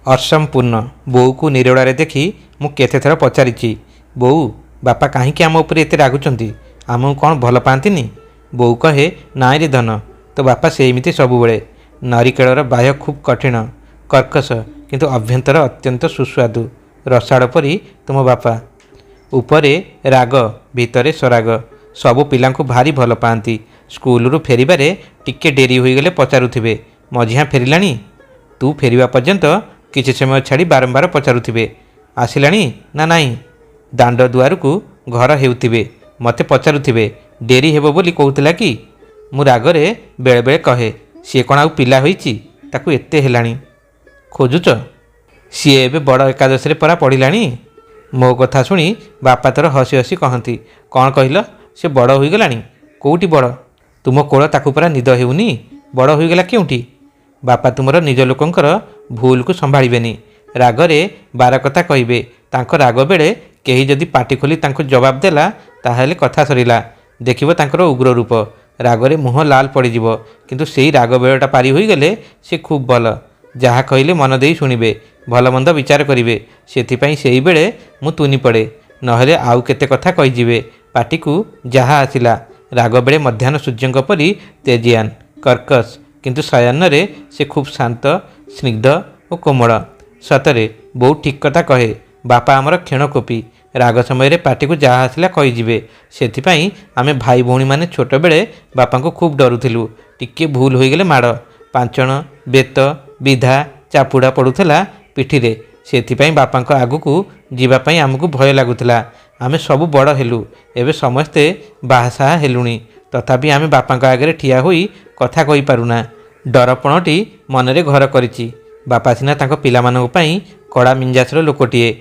असंपूर्ण बोऊ को निरोड़े देखी मु केते थर पचारिछि बोऊ बापा कहीं आम उपर एत रागुंट आमको कौन भल पाती। बोऊ कहे नाई रे धन तो बापा सेमती सबुबले। नारिकेलर बाह्य खूब कठिन कर्कश किंतु अभ्यंतर अत्यंत सुस्वादु रसाड़ परी तुम बापा। उपरे राग भितरे सराग सबु पिलांकु भारी भल पाती। स्कूलरू फेरिबारे टिके डेरी होईगले पचारुथिबे मझिया फेरिलानी तू फेरिबा पर्यंत किछि समय छाड़ी बारंबार पचारुथिबे आसिलानी ना नाई। दांड दुआर को घर हेउथिबे मते पचारुथिबे डेरी हेबो बोली कहूतला कि मु रागरे बेले बेले कहे सी कौन आउ पिला होईची ताकू एते हेलाणी खोजुच सी एबे बड़ एकादश रे परा पढ़िलाणी। मो कथा शुणी बापा तोर हसी हसी कहती कौन कहल से बड़ होईगलाणी कोउटी बड़ तुम कोल ताकू परा निद हेउनी बड़ होईगला केउटी। बापा तुमर निज लोकंकर भूल को संभाळिबेनी रागरे बार कथा कहिबे तांको राग बेले केही जदि पाटी खोली तांको जवाब देला ताहेले कथा सरिला देखिबो तांकर उग्र रूप रागरे मुह लाल पड़ीजिवो किंतु सेई राग बेलटा पारी होई गले से खूब भल जहा कहिले मन देई शुणिबे भल मंद विचार करिवे सेथिपई सेई बेले मु तुनी पड़े नहले आउ केते कथा कहिजिवे पाटी को जहा आसिला। राग बेले मध्याह्न सूर्यंक परी तेजियान कर्कश किंतु शयन रे से खूब शांत स्निग्ध और कोमल। सतरे बहुत ठीक कथा कहे बापा आमर क्षणकोपी राग समय रे पाटी को जहा आसिला कहीजिवे सेथिपई आमे भाई भौणी माने छोट बेले बापा को खूब डरुथिलु टिके भूल होईगले माड़ पांचण बेत विधा चापुड़ा पड़ुथला पिठिरे सेथिपई बापा आगुकू जीवापाई आमको भय लागुथला। आमे सबु बड़ हेलु एबे समस्ते बाहासाहा हेलुणी तथापि आमे बापा आगे ठिया होई कथा कहि पारुना डरपणटी मनरे घर करिछि। बापा सिना तांको पिलामानक पई कड़ा मिंजासर लोकटिए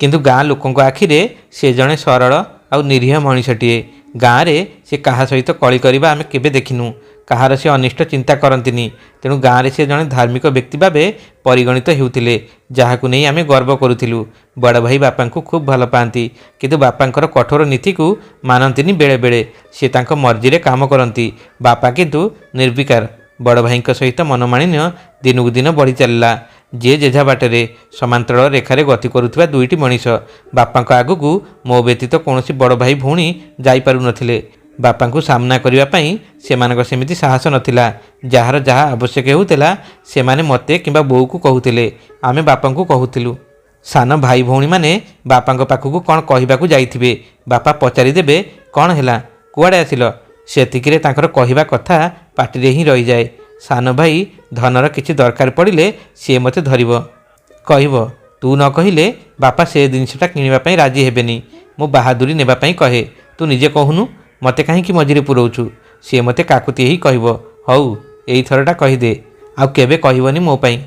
किंतु गाँ लोकों आखिरे से जड़े सरल आउ निरीह मनीषटीए। गाँव में से कहा सहित कली करवा आमे केबे देखिनु कहार से अनिष्ट चिंता करंतिनी तेणु गाँव में से जड़े धार्मिक व्यक्ति भावे परिगणित हेउथिले जहाकु नहीं आमे गर्व करुथिलु। बड़ भाई बापा को खूब भल पाती किंतु बापांकर कठोर नीति को मानंतिनी बेले बेले से तांको मर्जी रे काम करती। बापा किंतु निर्विकार बड़ भाई सहित मनमाणिन्य दिनकू दिन बढ़ी चलला। जे जेझा बाटरे समांतर रेखारे गति करुवा दुईटी मनीष बापा आगू मो व्यतीत कौन बड़ भाई भौणी जापार नथिले। बापा को सामना करने सेमानक सेमिति साहस नथिला जार जहाँ आवश्यक होउतिला सेमाने मते किंबा बोऊ को कहूतिले आमे बापा को कहूतिलु। सान भाई भौणी माने बापा पाखक कौन कहवाकू जाइथिबे बापा पचारि देबे कौन हैला कुआड़े आसिल सेतिकिरे तांकर कहवा कथा पाटिरे ही रही जाए। सान भाई धनर किछि दरकार पड़िले सी मते धरिब कहब तू न कहिले बापा से जिनसटा किनिबा राजी हेबेनी मो बाहादुरी नेबापाई कहे तू निजे कहूनु मते कहीं मझिरे पुरौछु सी मते काकुती ही कहब हौ एई थरटा कहीदे आउ केबे कहबनी मो पाई।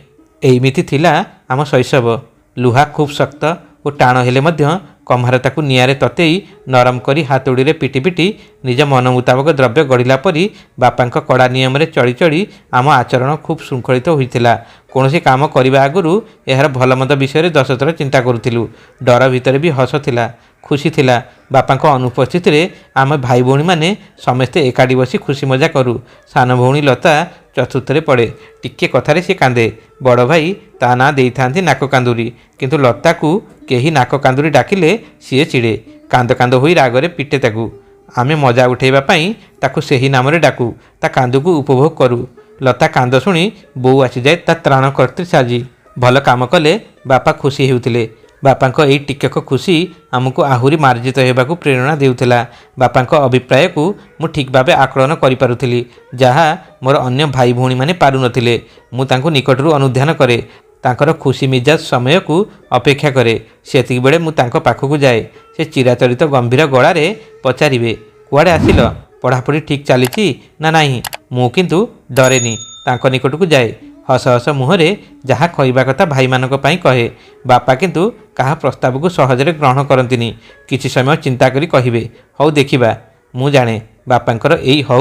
एमिति थिला आम शैशव लुहा खूब शक्त और टाण हेले मध्य कम्हार ताकू निआरे ततेई नरम करी हाथोड़ी रे पिटी पिटी निज मन मुताबक द्रव्य गढ़िला परी बापांक कड़ा नियम रे चढ़ी चढ़ी आम आचरण खूब श्रृंखलित होइथिला। कौनसी काम करने आगुरु यार भलमंद विषय 10 थर चिंता करुथिलु। डर भितर भी हस थिला खुशी थिला। बापांक अनुपस्थित रे आम भाई भौणी माने समस्ते एकाठी बसी खुशी मजा करूँ। सान भौणी लता चतुर्थरे पड़े टिके कथारे से कांदे बड़ भाई ता ना देइथांती नाक कांदुरी किंतु लता को केही नाक कांदुरी डाकिले सीए चिड़े कांद कांद होई रागरे पिटे ताकू। आमे मजा उठेबा पई ताकू सेही नामरे डाकू ता कांदू को उपभोग करू। लता कांद शुणी बोऊ आसी जाए ता त्राण कर्त्री साजी भल काम कले बापा खुशी हेउथिले। बापांक एई टिकक खुशी आमको आहुरी मार्जित हेबाकू प्रेरणा देउथिला। बापांक अभिप्राय को मु ठीक भाबे आकलन करि पारुथिली जहा मोर अन्य भाई भौणी माने पारु नथिले। मु तांको निकटरू अनुध्यान करे तांकर खुशी मिजाज समय को अपेक्षा करे सेतिक बेले मु तांको पाखकू जाए से चिराचरित गंभीर गଳାରେ पचारिबे कुआड़े आसिल पढ़ापढ़ी ठीक चली ना नहीं। मु किंतु डरेनी तांको निकटकू जाए हस हस मुहरे जहाँ कहवा कथा भाई मानक पई कहे। बापा किंतु कहा प्रस्ताव को सहजरे ग्रहण करंतिनी किछि समय चिंता करी कहिबे हौ देखिबा। मु जाने बापांकर एई हौ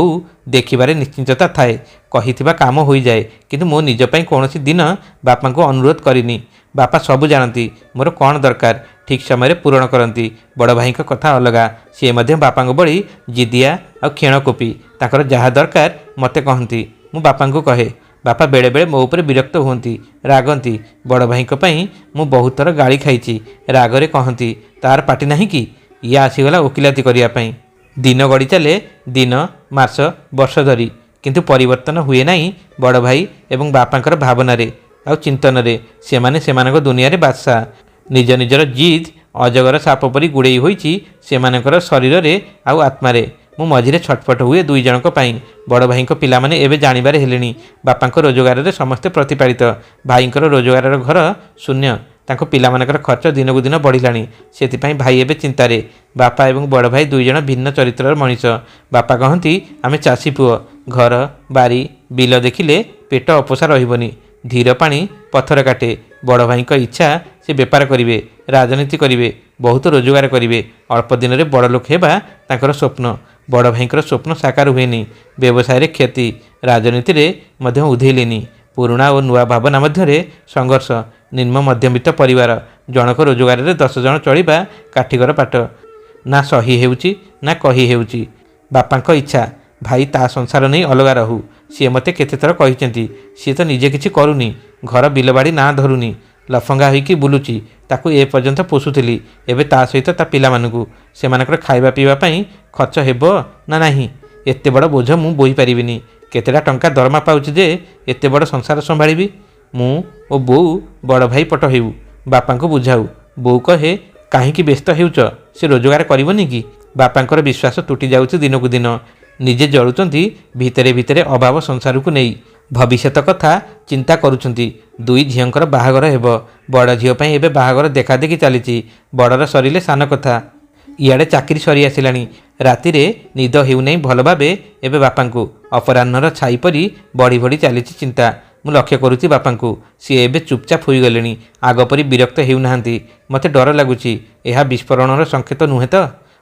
देखिबारे निश्चिंतता थाए कहिथिबा काम होई जाए किंतु मो निज पई कोनोसी दिन बापा को अनुरोध करिनी। बापा सबु जानती मोर कौन दरकार ठीक समय पूरण करती। बड़ भाई कथा अलगा सी मध्य बापा बड़ी जिदिया आ क्षणकोपी ताकर जहाँ दरकार मते कहती। मु बापा को कहे ବାପା ବେଳେବେଳେ ମୋ ଉପରେ ବିରକ୍ତ ହୁଅନ୍ତି, ରାଗନ୍ତି। ବଡ଼ ଭାଇଙ୍କ ପାଇଁ ମୁଁ ବହୁତ ଥର ଗାଳି ଖାଇଛି। ରାଗରେ କହନ୍ତି, ତାର ପାଟି ନାହିଁ କି? ଇଏ ଆସିଗଲା ଓକିଲାତି କରିବା ପାଇଁ। ଦିନ ଗଡ଼ି ଚାଲେ, ଦିନ, ମାସ, ବର୍ଷ ଧରି, କିନ୍ତୁ ପରିବର୍ତ୍ତନ ହୁଏ ନାହିଁ ବଡ଼ ଭାଇ ଏବଂ ବାପାଙ୍କର ଭାବନାରେ ଆଉ ଚିନ୍ତନରେ। ସେମାନେ ସେମାନଙ୍କ ଦୁନିଆରେ ବାଦଶାହ। ନିଜ ନିଜର ଜିଦ୍ ଅଜଗର ସାପ ପରି ଗୁଡ଼େଇ ହୋଇଛି ସେମାନଙ୍କର ଶରୀରରେ ଆଉ ଆତ୍ମାରେ। ମୁଁ ମଝିରେ ଛଟପଟ ହୁଏ ଦୁଇ ଜଣଙ୍କ ପାଇଁ। ବଡ଼ ଭାଇଙ୍କ ପିଲାମାନେ ଏବେ ଜାଣିବାରେ ହେଲେଣି ବାପାଙ୍କ ରୋଜଗାରରେ ସମସ୍ତେ ପ୍ରତିପାଳିତ। ଭାଇଙ୍କର ରୋଜଗାରର ଘର ଶୂନ୍ୟ। ତାଙ୍କ ପିଲାମାନଙ୍କର ଖର୍ଚ୍ଚ ଦିନକୁ ଦିନ ବଢ଼ିଲାଣି। ସେଥିପାଇଁ ଭାଇ ଏବେ ଚିନ୍ତାରେ। ବାପା ଏବଂ ବଡ଼ ଭାଇ ଦୁଇ ଜଣ ଭିନ୍ନ ଚରିତ୍ରର ମଣିଷ। ବାପା କହନ୍ତି, ଆମେ ଚାଷୀ ପୁଅ, ଘର ବାରି ବିଲ ଦେଖିଲେ ପେଟ ଅପୋଷା ରହିବନି। ଧୀର ପାଣି ପଥର କାଟେ। ବଡ଼ ଭାଇଙ୍କ ଇଚ୍ଛା ସେ ବେପାର କରିବେ, ରାଜନୀତି କରିବେ, ବହୁତ ରୋଜଗାର କରିବେ, ଅଳ୍ପ ଦିନରେ ବଡ଼ ଲୋକ ହେବା ତାଙ୍କର ସ୍ୱପ୍ନ। ବଡ଼ ଭାଇଙ୍କର ସ୍ୱପ୍ନ ସାକାର ହୁଏନି। ବ୍ୟବସାୟରେ କ୍ଷତି, ରାଜନୀତିରେ ମଧ୍ୟ ଉଧେଇଲେନି। ପୁରୁଣା ଓ ନୂଆ ଭାବନା ମଧ୍ୟରେ ସଂଘର୍ଷ। ନିମ୍ନ ମଧ୍ୟବିତ୍ତ ପରିବାର, ଜଣକ ରୋଜଗାରରେ 10 ଜଣ ଚଳିବା କାଠିକର ପାଠ। ନା ସହି ହେଉଛି ନା କହି ହେଉଛି। ବାପାଙ୍କ ଇଚ୍ଛା ଭାଇ ତା ସଂସାର ନେଇ ଅଲଗା ରହୁ। ସିଏ ମୋତେ କେତେଥର କହିଛନ୍ତି। ସିଏ ତ ନିଜେ କିଛି କରୁନି, ଘର ବିଲବାଡ଼ି ନାଁ ଧରୁନି, ଲଫଙ୍ଗା ହୋଇକି ବୁଲୁଛି। ତାକୁ ଏ ପର୍ଯ୍ୟନ୍ତ ପୋଷୁଥିଲି, ଏବେ ତା ସହିତ ତା ପିଲାମାନଙ୍କୁ। ସେମାନଙ୍କର ଖାଇବା ପିଇବା ପାଇଁ ଖର୍ଚ୍ଚ ହେବ ନା ନାହିଁ? ଏତେ ବଡ଼ ବୋଝ ମୁଁ ବୋହି ପାରିବିନି। କେତେଟା ଟଙ୍କା ଦରମା ପାଉଛି ଯେ ଏତେ ବଡ଼ ସଂସାର ସମ୍ଭାଳିବି? ମୁଁ ଓ ବୋଉ ବଡ଼ ଭାଇ ପଟ ହେଉ, ବାପାଙ୍କୁ ବୁଝାଉ। ବୋଉ କହେ, କାହିଁକି ବ୍ୟସ୍ତ ହେଉଛ? ସେ ରୋଜଗାର କରିବନି କି? ବାପାଙ୍କର ବିଶ୍ୱାସ ତୁଟି ଯାଉଛି ଦିନକୁ ଦିନ। ନିଜେ ଜଳୁଛନ୍ତି ଭିତରେ ଭିତରେ ଅଭାବ ସଂସାରକୁ ନେଇ। ଭବିଷ୍ୟତ କଥା ଚିନ୍ତା କରୁଛନ୍ତି। ଦୁଇ ଝିଅଙ୍କର ବାହାଘର ହେବ। ବଡ଼ ଝିଅ ପାଇଁ ଏବେ ବାହାଘର ଦେଖାଦେଖି ଚାଲିଛି। ବଡ଼ର ସରିଲେ ସାନ କଥା। ଇଆଡ଼େ ଚାକିରି ସରି ଆସିଲାଣି। ରାତିରେ ନିଦ ହେଉନାହିଁ ଭଲ ଭାବେ ଏବେ ବାପାଙ୍କୁ। ଅପରାହ୍ନର ଛାଇ ପରି ବଢ଼ି ବଢ଼ି ଚାଲିଛି ଚିନ୍ତା। ମୁଁ ଲକ୍ଷ୍ୟ କରୁଛି ବାପାଙ୍କୁ। ସିଏ ଏବେ ଚୁପଚାପ ହୋଇଗଲେଣି। ଆଗ ପରି ବିରକ୍ତ ହେଉନାହାନ୍ତି। ମୋତେ ଡର ଲାଗୁଛି, ଏହା ବିସ୍ଫୋରଣର ସଂକେତ ନୁହେଁ ତ?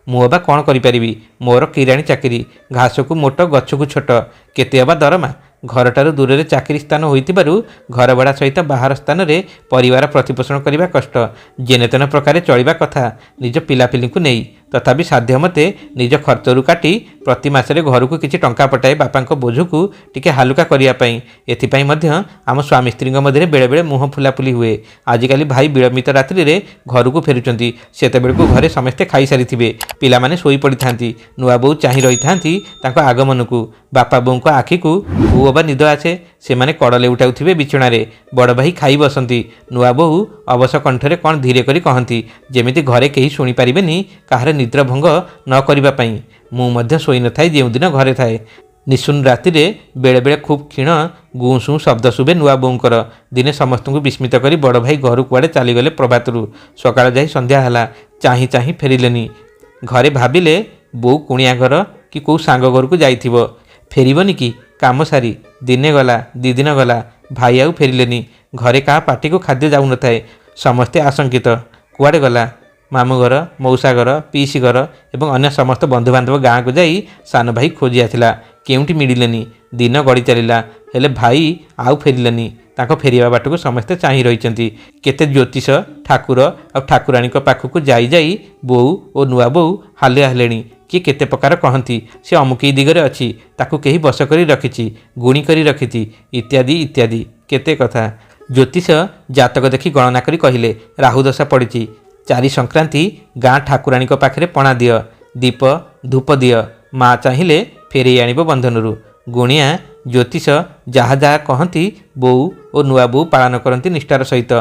ମୁଁ ଅବା କ'ଣ କରିପାରିବି? ମୋର କିରାଣୀ ଚାକିରି, ଘାସକୁ ମୋଟ ଗଛକୁ ଛୋଟ। କେତେ ଅବା ଦରମା? ଘରଠାରୁ ଦୂରରେ ଚାକିରି ସ୍ଥାନ ହୋଇଥିବାରୁ ଘର ଭଡ଼ା ସହିତ ବାହାର ସ୍ଥାନରେ ପରିବାର ପ୍ରତିପୋଷଣ କରିବା କଷ୍ଟ। ଯେନେତେନ ପ୍ରକାରେ ଚଳିବା କଥା ନିଜ ପିଲାପିଲିଙ୍କୁ ନେଇ। ତଥାପି ସାଧ୍ୟ ମତେ ନିଜ ଖର୍ଚ୍ଚରୁ କାଟି ପ୍ରତି ମାସରେ ଘରକୁ କିଛି ଟଙ୍କା ପଠାଏ ବାପାଙ୍କ ବୋଝକୁ ଟିକେ ହାଲୁକା କରିବା ପାଇଁ। ଏଥିପାଇଁ ମଧ୍ୟ ଆମ ସ୍ୱାମୀ ସ୍ତ୍ରୀଙ୍କ ମଧ୍ୟରେ ବେଳେବେଳେ ମୁହଁ ଫୁଲାଫୁଲି ହୁଏ। ଆଜିକାଲି ଭାଇ ବିଳମ୍ବିତ ରାତ୍ରିରେ ଘରକୁ ଫେରୁଛନ୍ତି। ସେତେବେଳକୁ ଘରେ ସମସ୍ତେ ଖାଇସାରିଥିବେ। ପିଲାମାନେ ଶୋଇପଡ଼ିଥାନ୍ତି। ନୂଆ ବୋଉ ଚାହିଁ ରହିଥାନ୍ତି ତାଙ୍କ ଆଗମନକୁ। ବାପା ବୋଉଙ୍କ ଆଖିକୁ କୋଉ ଅବା ନିଦ ଆସେ? ସେମାନେ କଡ଼ ଲେଉଟାଉଥିବେ ବିଛଣାରେ। ବଡ଼ ଭାଇ ଖାଇ ବସନ୍ତି। ନୂଆ ବୋଉ ଅବଶ କଣ୍ଠରେ କ'ଣ ଧୀରେ କରି କହନ୍ତି, ଯେମିତି ଘରେ କେହି ଶୁଣିପାରିବେନି, କାହାର ନିଦ୍ର ଭଙ୍ଗ ନ କରିବା ପାଇଁ। ମୁଁ ମଧ୍ୟ ଶୋଇନଥାଏ ଯେଉଁଦିନ ଘରେ ଥାଏ। ନିଶୂନ ରାତିରେ ବେଳେବେଳେ ଖୁବ୍ କ୍ଷୀଣ ଗୁଁ ସୁଁ ଶବ୍ଦ ଶୁଭେ ନୂଆ ବୋଉଙ୍କର। ଦିନେ ସମସ୍ତଙ୍କୁ ବିସ୍ମିତ କରି ବଡ଼ ଭାଇ ଘରୁ କୁଆଡ଼େ ଚାଲିଗଲେ ପ୍ରଭାତରୁ। ସକାଳ ଯାଇ ସନ୍ଧ୍ୟା ହେଲା, ଚାହିଁ ଚାହିଁ ଫେରିଲେନି। ଘରେ ଭାବିଲେ ବୋଉ କୁଣିଆ ଘର କି କେଉଁ ସାଙ୍ଗ ଘରକୁ ଯାଇଥିବ। ଫେରିବନି କି? କାମ ସାରି ଦିନେ ଗଲା, 2 ଦିନ ଗଲା, ଭାଇ ଆଉ ଫେରିଲେନି। ଘରେ କାହା ପାଟିକୁ ଖାଦ୍ୟ ଯାଉନଥାଏ। ସମସ୍ତେ ଆଶଙ୍କିତ। କୁଆଡ଼େ ଗଲା? ମାମୁଁ ଘର, ମଉସା ଘର, ପିଇସି ଘର ଏବଂ ଅନ୍ୟ ସମସ୍ତ ବନ୍ଧୁବାନ୍ଧବ ଗାଁକୁ ଯାଇ ସାନ ଭାଇ ଖୋଜି ଆସିଲା। କେଉଁଠି ମିଳିଲେନି। ଦିନ ଗଡ଼ି ଚାଲିଲା, ହେଲେ ଭାଇ ଆଉ ଫେରିଲେନି। ତାଙ୍କ ଫେରିବା ବାଟକୁ ସମସ୍ତେ ଚାହିଁ ରହିଛନ୍ତି। କେତେ ଜ୍ୟୋତିଷ, ଠାକୁର ଆଉ ଠାକୁରାଣୀଙ୍କ ପାଖକୁ ଯାଇ ଯାଇ ବୋଉ ଓ ନୂଆ ବୋଉ ହାଲିଆ ହେଲେଣି। କିଏ କେତେ ପ୍ରକାର କହନ୍ତି, ସେ ଅମୁକେଇ ଦିଗରେ ଅଛି, ତାକୁ କେହି ବଶ କରି ରଖିଛି, ଗୁଣି କରି ରଖିଛି, ଇତ୍ୟାଦି ଇତ୍ୟାଦି କେତେ କଥା। ଜ୍ୟୋତିଷ ଜାତକ ଦେଖି ଗଣନା କରି କହିଲେ, ରାହୁଦଶା ପଡ଼ିଛି। 4 ସଂକ୍ରାନ୍ତି ଗାଁ ଠାକୁରାଣୀଙ୍କ ପାଖରେ ପଣା ଦିଅ, ଦୀପ ଧୂପ ଦିଅ। ମା ଚାହିଁଲେ ଫେରେଇ ଆଣିବ ବନ୍ଧନରୁ। ଗୁଣିଆ ଜ୍ୟୋତିଷ ଯାହା ଯାହା କହନ୍ତି ବୋଉ ଓ ନୂଆ ବୋଉ ପାଳନ କରନ୍ତି ନିଷ୍ଠାର ସହିତ।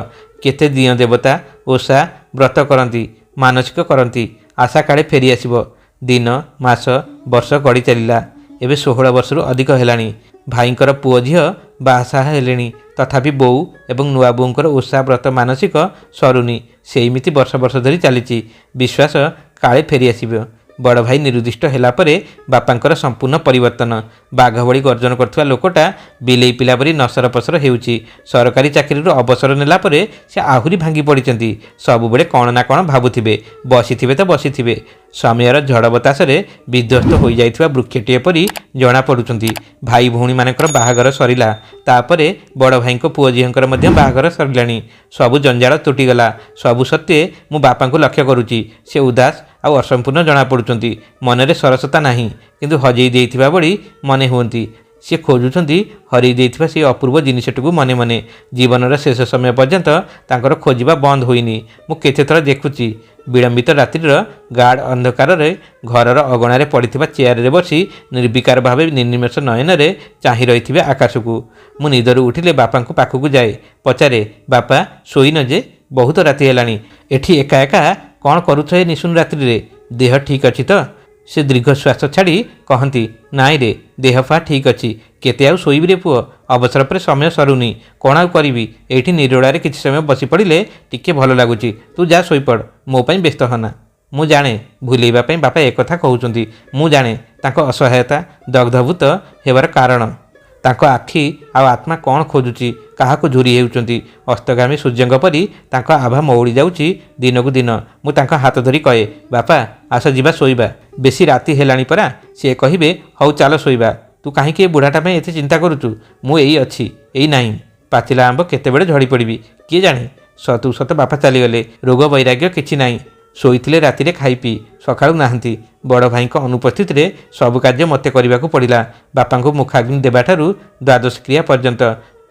କେତେ ଦିଅଁ ଦେବତା ଓଷା ବ୍ରତ କରନ୍ତି, ମାନସିକ କରନ୍ତି, ଆଶା କାଳେ ଫେରିଆସିବ। ଦିନ ମାସ ବର୍ଷ ଗଡ଼ି ଚାଲିଲା। ଏବେ 16 ବର୍ଷରୁ ଅଧିକ ହେଲାଣି। ଭାଇଙ୍କର ପୁଅ ଝିଅ ବାହାସାହା ହେଲେଣି। ତଥାପି ବୋଉ ଏବଂ ନୂଆ ବୋଉଙ୍କର ଓଷା ବ୍ରତ ମାନସିକ ସରୁନି। ସେଇମିତି ବର୍ଷ ବର୍ଷ ଧରି ଚାଲିଛି। ବିଶ୍ୱାସ କାଳେ ଫେରିଆସିବ। ବଡ଼ ଭାଇ ନିରୁଦ୍ଦିଷ୍ଟ ହେଲା ପରେ ବାପାଙ୍କର ସମ୍ପୂର୍ଣ୍ଣ ପରିବର୍ତ୍ତନ। ବାଘ ଭଳି ଗର୍ଜନ କରୁଥିବା ଲୋକଟା ବିଲେଇ ପିଲା ପରି ନସର ପସର ହେଉଛି। ସରକାରୀ ଚାକିରିରୁ ଅବସର ନେଲା ପରେ ସେ ଆହୁରି ଭାଙ୍ଗି ପଡ଼ିଛନ୍ତି। ସବୁବେଳେ କ'ଣ ନା କ'ଣ ଭାବୁଥିବେ, ବସିଥିବେ ତ ବସିଥିବେ। ସମୟର ଝଡ଼ ବତାସରେ ବିଧ୍ୱସ୍ତ ହୋଇଯାଇଥିବା ବୃକ୍ଷଟିଏ ପରି ଜଣାପଡ଼ୁଛନ୍ତି। ଭାଇ ଭଉଣୀମାନଙ୍କର ବାହାଘର ସରିଲା। ତାପରେ ବଡ଼ ଭାଇଙ୍କ ପୁଅ ଝିଅଙ୍କର ମଧ୍ୟ ବାହାଘର ସରିଲାଣି। ସବୁ ଜଞ୍ଜାଳ ତୁଟିଗଲା। ସବୁ ସତ୍ତ୍ୱେ ମୁଁ ବାପାଙ୍କୁ ଲକ୍ଷ୍ୟ କରୁଛି। ସେ ଉଦାସ ଆଉ ଅସମ୍ପୂର୍ଣ୍ଣ ଜଣାପଡ଼ୁଛନ୍ତି। ମନରେ ସରସତା ନାହିଁ, କିନ୍ତୁ ହଜେଇ ଦେଇଥିବା ଭଳି ମନେ ହୁଅନ୍ତି। सी खोजुंट हरई देथिबा से अपूर्व जिनिसटू मने मने जीवनर शेष समय पर्यंत तांकर खोजिबा बंद होइनी। मु केते थर देखुची विलंबित रात्रिर गाढ़ अंधकार घरर अगणार पड़िथिबा चेयर बसी निर्विकार भाव निर्निमेष नयन चाही रही आकाश को। मु निदरू उठिले बापा पाखक जाए पचारे बापा शोइन जे बहुत राति हेलानी एठी एका एका कौन करुछ ए निशुन रात्रि रे देह ठीक अच्छी तो से दीर्घ श्वास छाड़ी कहती नाई रे देह फा ठीक अच्छी केते आउ शोइबी रे पुओ अवसर पर समय सरुनी कौन आउ करी एठी निरोड़ारे किछि समय बसी पड़िले टिके भल लगुची तू जा शोइपड़ मो पई व्यस्त हना। मु जाने भूलेबा पई बापा एक कथा कहउचंती मु जाने तांको असहायता दग्धभूत हेबार कारण तांको आखि आ आत्मा कौन खोजुची क्या झुरी होउचंती अस्तगामी सूर्यंग परी तांको आभा मौड़ी जाउची दिन को दिन। मु तांको हाथ धरी कहे बापा आस जीवा शोइबा बेसी राति हेलाणी परा सी कहिबे हौ चाल शोइबा तू कहीं बुढ़ाटा पे एते चिंता करुचु मु एई अच्छी एई नाही पाचिला आंब केतेबेले झड़ी पड़बी किए जाने सतु सत बापा चलीगले रोग वैराग्य किछि नाही शोइथिले रातिरे खाई पी सकाळु नाहंती बड़ भाई अनुपस्थित रे सब कार्य मते करबाकू पड़िला बापा को मुखाग्नि देबाठारू द्वादश क्रिया पर्यंत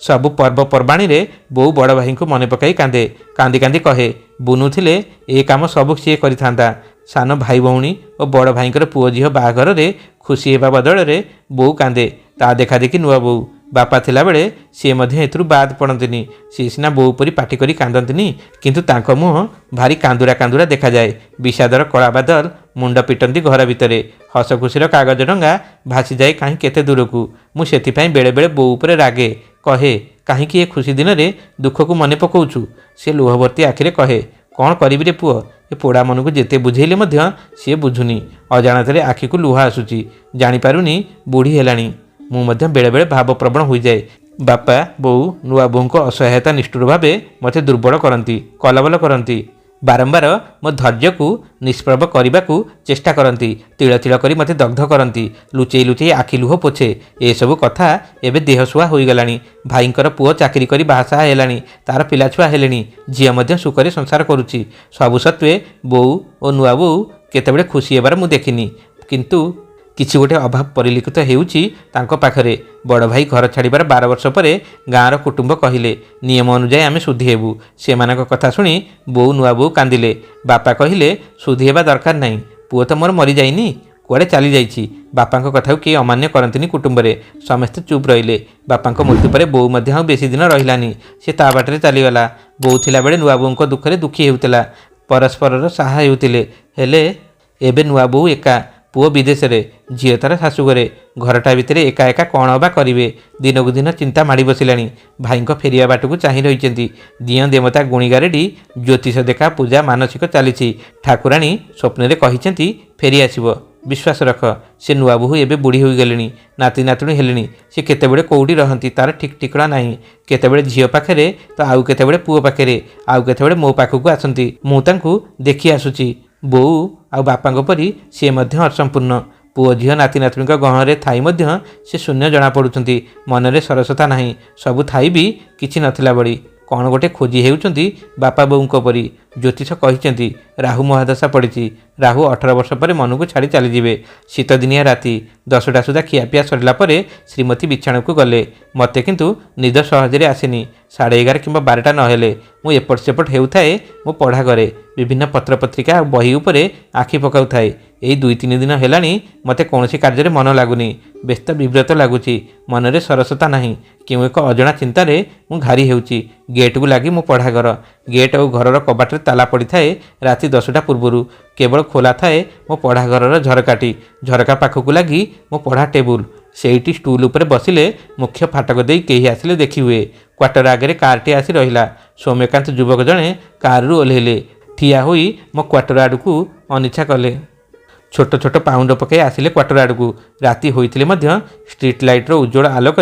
सबु पर्वपर्वाणी रे बो बड़ भाई को मन पकाई कांदे कांदी कांदी कहे बुनुथिले ए काम सब सी करिथांता सान भाई भौणी और बड़ भाई पुओ झील बाहाघर रे खुशी हेबा बदल रे बो कांदे ता देखा देखी नुआ बो बापा थिला बेले सी एथुरु बाद पड़ती सी सीना बो परी पाटी करी कांदंतिनी किंतु तांको मुह भारी कांदुरा कांदुरा देखा जाए विषादर कला बादल मुंड पिटंती घर भितरे हस खुशीर कागज डंगा भासी जाए कहीं केते दूर को। मु सेथिपाई बेले बेले बो उपरे रागे कहे कहीं ए खुशी दिन में दुख को मने पकाउछु से लुहभर्ती आखिरे कहे कौन करिबी रे पुओ ए पोड़ा मन को जेते बुझेइले मध्य सी बुझुनी अजाणतरे आखि को लुहा आसुची जानिपारुनी बुढ़ी हेलाणी। मु मध्य बेले बेले भावप्रवण हो जाए बापा बोऊ नुआ बोहू असहायता निष्ठुर भाव मते दुर्बल करती कलबल करती बारंबार मो धैर्य को निष्प्रभ करने को चेष्टा करती तिल तिल करी मते दग्ध करती लुचेई लुचेई आखि लुह पोछे ए सब कथा एबे देहसुआ हो गलानी भाईंकर पुओ चाकरी करी बाहासाहा हेलानी तार पिलाछुआ हेलेनी झियो मध्य सुखरे संसार करुची सबु सत्वे बोऊ और नुआ बोऊ केतेबेले खुशी हेबार मु देखिनी किंतु किछि गोटे अभाव परिलिखित हेउची तांको पाखरे बड़ भाई घर छाड़बार 12 वर्ष पर गाँवर कुटुंब कहिले नियम अनुजाई आमे सुधी हेबू सेमानक कथा शुणी बोऊ नुआ बोऊ कांदिले बापा कहिले सुधी हेबा दरकार नाही पुओ तो मोर मरी जाइनी कुआड़े चली जाइछि बापा कथा किए अमान्य करंतिनी कुटुंब समस्ते चुप रहिले बापा मृत्यु पर बोऊ मध्य बेसी दिन रहिलानी से ता बाटरे चलीगला बोऊ थिला बेले नुआ बोऊଙ୍କ दुखरे दुखी हेउतिला परस्पर सहाय हेउतिले हेले एबे नुआ बोऊ एका पुओ विदेश रे झील तार शाशुघरे घरटा भितर एका एका कौन बा करेंगे दिन को दिन चिंता माड़ी बसिलानी भाई फेरिया बाट को चाह रही दिय देवता गुणीगारेडी ज्योतिष देखा पूजा मानसिक चली ठाकुराणी स्वप्न कही फेरी आसब विश्वास रख से नुआ बोहू एवं बुढ़ी हो गले नाती नातुणी हेले से केतेबेले कौटी रहती तार ठीक ठिकଣା नहीं केतेबेले झील पाखे तो आउ केतेबेले पुओ पाखे आउ केतेबेले मो पाखक आसती मु तांकु देखी आसुची बोऊ आ बापा परी सी असंपूर्ण पुओ झील नाती नातुणी गहन थी से शून्य जना पड़ुंट मनरे सरसता नहीं सबू थी भी किसी नथिला बड़ी कौन गोटे खोजी हेउचंती बापा बोऊଙ୍କ परी ज्योतिष कहिचंती राहु महादशा पड़ी राहु 18 वर्ष पर मन को छाड़ी चलीजे शीत दिनिया राति 10टा सुधा खियापिया सरला श्रीमती बिछाण को गले मते किंतु निद सहजरे आसेनी 11:30 कि 12टा नहेले मु एपट सेपट हेउथाए मो पढ़ा करे विभिन्न पत्र पत्रिका बही उपरे आखि पकाउथाए यही 2-3 दिन हेलानी मते कौनसी कार्य मन लगुनि व्यस्त विव्रत लगुची मनरे सरसता नहीं क्यों एक अजणा चिंतार मु घारी हेउची गेट को लगी मो पढ़ा घर गेट और घर कबाटर ताला पड़ी थाए राति 10टा पूर्व केवल खोला थाए मो पढ़ा घर झरकाटी झरका पाखक लगी मो पढ़ा टेबुल सेठी स्टूल उपर बसिले मुख्य फाटक दे कहीं आसिले देखी हुए क्वार्टर आगे कारटे आसी रहिला सौम्यकांत युवक जड़े कारु ओह्लेले ठिया होई मो क्वार्टर आड़ को अनिच्छा कले छोट छोट पाउंड पकई आसिले क्वार्टर आड़ को राति होइतिले मध्य स्ट्रीट लाइटर उज्जवल आलोक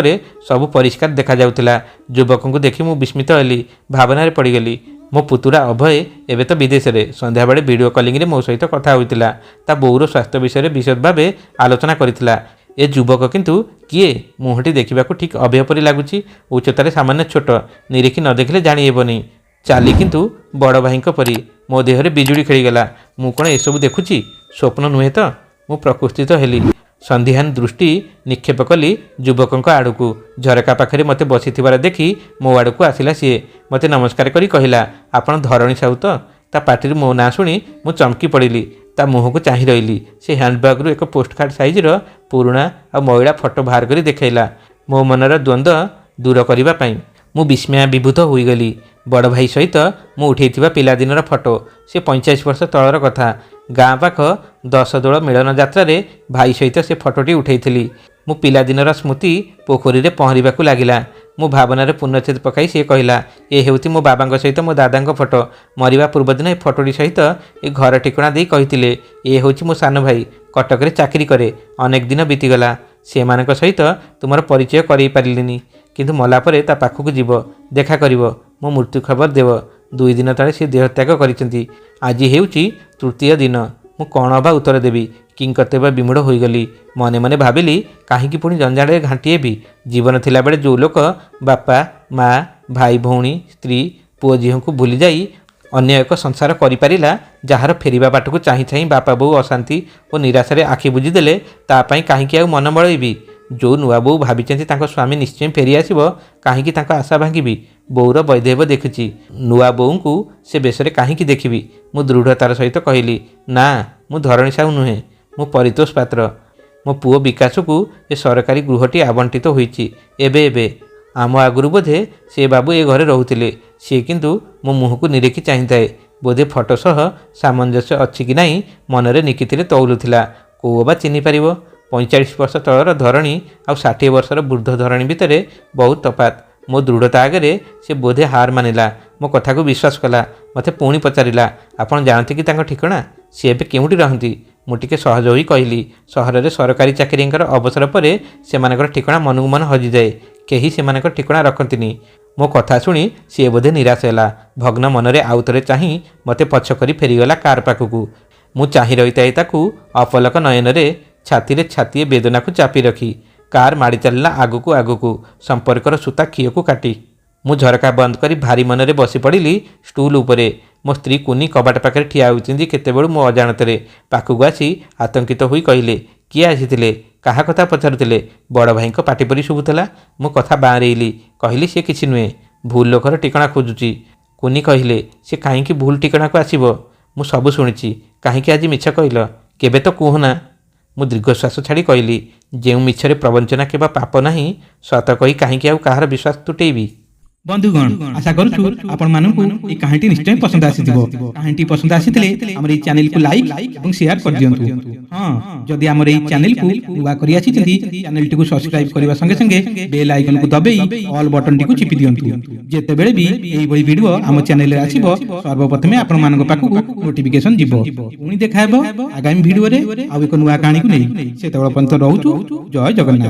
सब परिष्कार देखा जाउतिला युवक को देखी मु विस्मित हेली भावना पड़गली मो पुतुरा अभय एवं तो विदेश में संध्या बेले वीडियो कॉलिंग मो सहित कथा होता ता बोऊर स्वास्थ्य विषय में विशद भाव आलोचना करथिला ए युवक किंतु किए मुहटी देखा ठीक अभय परी लगुच उच्चतार सामान्य छोट निरीखी न देखले जानी हेबनी चाली किंतु बड़ भाई परी मो देहरे बिजुड़ी खेलीगला मु कौन एसबू देखुची स्वप्न नुहे तो मु प्रकृष्टित हेली ସନ୍ଧିହାନ ଦୃଷ୍ଟି ନିକ୍ଷେପ କଲି ଯୁବକଙ୍କ ଆଡ଼କୁ। ଝରକା ପାଖରେ ମୋତେ ବସିଥିବାର ଦେଖି ମୋ ଆଡ଼କୁ ଆସିଲା ସିଏ। ମୋତେ ନମସ୍କାର କରି କହିଲା, ଆପଣ ଧରଣୀ ସାହୁ ତ? ତା ପାଟିରୁ ମୋ ନାଁ ଶୁଣି ମୁଁ ଚମକି ପଡ଼ିଲି। ତା ମୁହଁକୁ ଚାହିଁ ରହିଲି। ସେ ହ୍ୟାଣ୍ଡବ୍ୟାଗ୍ରୁ ଏକ ପୋଷ୍ଟକାର୍ଡ଼ ସାଇଜ୍ର ପୁରୁଣା ଆଉ ମଇଳା ଫଟୋ ବାହାର କରି ଦେଖାଇଲା ମୋ ମନର ଦ୍ୱନ୍ଦ୍ୱ ଦୂର କରିବା ପାଇଁ। ମୁଁ ବିସ୍ମୟାବିଭୂତ ହୋଇଗଲି। ବଡ଼ ଭାଇ ସହିତ ମୁଁ ଉଠାଇଥିବା ପିଲାଦିନର ଫଟୋ। ସେ 45 ବର୍ଷ ତଳର କଥା। ଗାଁ ପାଖ 10 ଦୋଳ ମିଳନ ଯାତ୍ରାରେ ଭାଇ ସହିତ ସେ ଫଟୋଟି ଉଠାଇଥିଲି। ମୁଁ ପିଲାଦିନର ସ୍ମୃତି ପୋଖରୀରେ ପହଁରିବାକୁ ଲାଗିଲା। ମୁଁ ଭାବନାରେ ପୂର୍ଣ୍ଣଚ୍ଛେଦ ପକାଇ ସେ କହିଲା, ଏ ହେଉଛି ମୋ ବାବାଙ୍କ ସହିତ ମୋ ଦାଦାଙ୍କ ଫଟୋ। ମରିବା ପୂର୍ବଦିନ ଏ ଫଟୋଟି ସହିତ ଏ ଘର ଠିକଣା ଦେଇ କହିଥିଲେ, ଏ ହେଉଛି ମୋ ସାନ ଭାଇ, କଟକରେ ଚାକିରି କରେ। ଅନେକ ଦିନ ବିତିଗଲା। ସେମାନଙ୍କ ସହିତ ତୁମର ପରିଚୟ କରାଇ ପାରିଲିନି। କିନ୍ତୁ ମଲା ପରେ ତା ପାଖକୁ ଯିବ, ଦେଖା କରିବ, ମୋ ମୃତ୍ୟୁ ଖବର ଦେବ। 2 ଦିନ ତଳେ ସେ ଦେହତ୍ୟାଗ କରିଛନ୍ତି। ଆଜି ହେଉଛି ତୃତୀୟ ଦିନ। ମୁଁ କ'ଣ ଅବା ଉତ୍ତର ଦେବି? କିଂକର୍ତ୍ତବ୍ୟ ବିମୂଢ଼ ହୋଇଗଲି। ମନେ ମନେ ଭାବିଲି, କାହିଁକି ପୁଣି ଜଞ୍ଜାଳରେ ଘାଣ୍ଟି ହେବି? ଜୀବନ ଥିଲାବେଳେ ଯେଉଁ ଲୋକ ବାପା, ମା, ଭାଇ ଭଉଣୀ, ସ୍ତ୍ରୀ, ପୁଅ ଝିଅଙ୍କୁ ଭୁଲିଯାଇ ଅନ୍ୟ ଏକ ସଂସାର କରିପାରିଲା, ଯାହାର ଫେରିବା ବାଟକୁ ଚାହିଁ ଚାହିଁ ବାପା ବୋଉ ଅଶାନ୍ତି ଓ ନିରାଶାରେ ଆଖି ବୁଜିଦେଲେ, ତା ପାଇଁ କାହିଁକି ଆଉ ମନ ବଳେଇବି? ଯେଉଁ ନୂଆ ବୋଉ ଭାବିଛନ୍ତି ତାଙ୍କ ସ୍ୱାମୀ ନିଶ୍ଚୟ ଫେରିଆସିବ, କାହିଁକି ତାଙ୍କ ଆଶା ଭାଙ୍ଗିବି? ବୋଉର ବୈଧବ୍ୟ ଦେଖୁଛି, ନୂଆ ବୋଉଙ୍କୁ ସେ ବେଶରେ କାହିଁକି ଦେଖିବି? ମୁଁ ଦୃଢ଼ତାର ସହିତ କହିଲି, ନା, ମୁଁ ଧରଣୀ ସାହୁ ନୁହେଁ, ମୁଁ ପରିତୋଷ ପାତ୍ର। ମୋ ପୁଅ ବିକାଶକୁ ଏ ସରକାରୀ ଗୃହଟି ଆବଣ୍ଟିତ ହୋଇଛି ଏବେ। ଆମ ଆଗରୁ ବୋଧେ ସେ ବାବୁ ଏ ଘରେ ରହୁଥିଲେ। ସିଏ କିନ୍ତୁ ମୋ ମୁହଁକୁ ନିରେଖି ଚାହିଁଥାଏ। ବୋଧେ ଫଟୋ ସହ ସାମଞ୍ଜସ୍ୟ ଅଛି କି ନାହିଁ ମନରେ ନିକିତିରେ ତଉଲୁଥିଲା। କୋଉ ବା ଚିହ୍ନିପାରିବ? 45 ବର୍ଷ ତଳର ଧରଣୀ ଆଉ 60 ବର୍ଷର ବୃଦ୍ଧ ଧରଣୀ ଭିତରେ ବହୁତ ତଫାତ୍। ମୋ ଦୃଢ଼ତା ଆଗରେ ସେ ବୋଧେ ହାର ମାନିଲା। ମୋ କଥାକୁ ବିଶ୍ୱାସ କଲା। ମୋତେ ପୁଣି ପଚାରିଲା, ଆପଣ ଜାଣନ୍ତି କି ତାଙ୍କ ଠିକଣା? ସେ ଏବେ କେଉଁଠି ରହନ୍ତି? ମୁଁ ଟିକେ ସହଜ ହୋଇ କହିଲି, ସହରରେ ସରକାରୀ ଚାକିରିଙ୍କର ଅବସର ପରେ ସେମାନଙ୍କର ଠିକଣା ମନକୁ ମନ ହଜିଯାଏ। କେହି ସେମାନଙ୍କର ଠିକଣା ରଖନ୍ତିନି। ମୋ କଥା ଶୁଣି ସିଏ ବୋଧେ ନିରାଶ ହେଲା। ଭଗ୍ନ ମନରେ ଆଉଥରେ ଚାହିଁ ମୋତେ ପଛ କରି ଫେରିଗଲା କାର୍ ପାଖକୁ। ମୁଁ ଚାହିଁ ରହିଥାଏ ତାକୁ ଅପଲକ ନୟନରେ, ଛାତିରେ ଛାତିଏ ବେଦନାକୁ ଚାପି ରଖି। କାର୍ ମାଡ଼ି ଚାଲିଲା ଆଗକୁ, ସମ୍ପର୍କର ସୂତା ଖିଅକୁ କାଟି। ମୁଁ ଝରକା ବନ୍ଦ କରି ଭାରି ମନରେ ବସି ପଡ଼ିଲି ଷ୍ଟୁଲ୍ ଉପରେ। ମୋ ସ୍ତ୍ରୀ କୁନି କବାଟ ପାଖରେ ଠିଆ ହୋଇଛନ୍ତି କେତେବେଳୁ ମୋ ଅଜାଣତରେ। ପାଖକୁ ଆସି ଆତଙ୍କିତ ହୋଇ କହିଲେ, କିଏ ଆସିଥିଲେ? କାହା କଥା ପଚାରୁଥିଲେ? ବଡ଼ ଭାଇଙ୍କ ପାଟି ପରି ଶୁଭୁଥିଲା। ମୁଁ କଥା ବାଆଁରେଇଲି। କହିଲି, ସେ କିଛି ନୁହେଁ, ଭୁଲ ଲୋକର ଠିକଣା ଖୋଜୁଛି। କୁନି କହିଲେ, ସେ କାହିଁକି ଭୁଲ ଠିକଣାକୁ ଆସିବ? ମୁଁ ସବୁ ଶୁଣିଛି। କାହିଁକି ଆଜି ମିଛ କହିଲ? କେବେ ତ କୁହନା। ମୁଁ ଦୀର୍ଘଶ୍ୱାସ ଛାଡ଼ି କହିଲି, ଯେଉଁ ମିଛରେ ପ୍ରବଞ୍ଚନା କିମ୍ବା ପାପ ନାହିଁ, ସତ କହି କାହିଁକି ଆଉ କାହାର ବିଶ୍ୱାସ ତୁଟେଇବି? বন্ধুগণ, আশা করছু আপনার এই কাহিনীটি নিশ্চয় পছন্দ আসিথিব। কাহিনীটি পছন্দ আসিলে আমার এই চ্যানেলকে লাইক এবং শেয়ার করে দিয়ন্তু। হ্যাঁ, যদি আমার এই চ্যানেলকে নূয়া করে আসিছন্তি, চ্যানেলটিকে সবসক্রাইব করিবা সঙ্গে সঙ্গে বেল আইকনକୁ দবাই অল বটনটিକୁ চিপি দিয়ন্তু। যেতেবেলে বি এইভଳି ভিডিও ଆମ ଚ୍ୟାନେଲରେ ଆସିବ, ସର୍ବପ୍ରଥମେ ଆପଣମାନଙ୍କ ପାଖକୁ ନୋଟିଫିକେସନ ଯିବ। ପୁଣି ଦେଖା ହେବ ଆଗାମୀ ଭିଡିଓରେ ଆଉ ଏକ ନୂଆ କାହାଣୀକୁ ନେଇ। ସେତେବେଳେ ପର୍ଯ୍ୟନ୍ତ ରହୁଛୁ। ଜୟ ଜଗନ୍ନାଥ।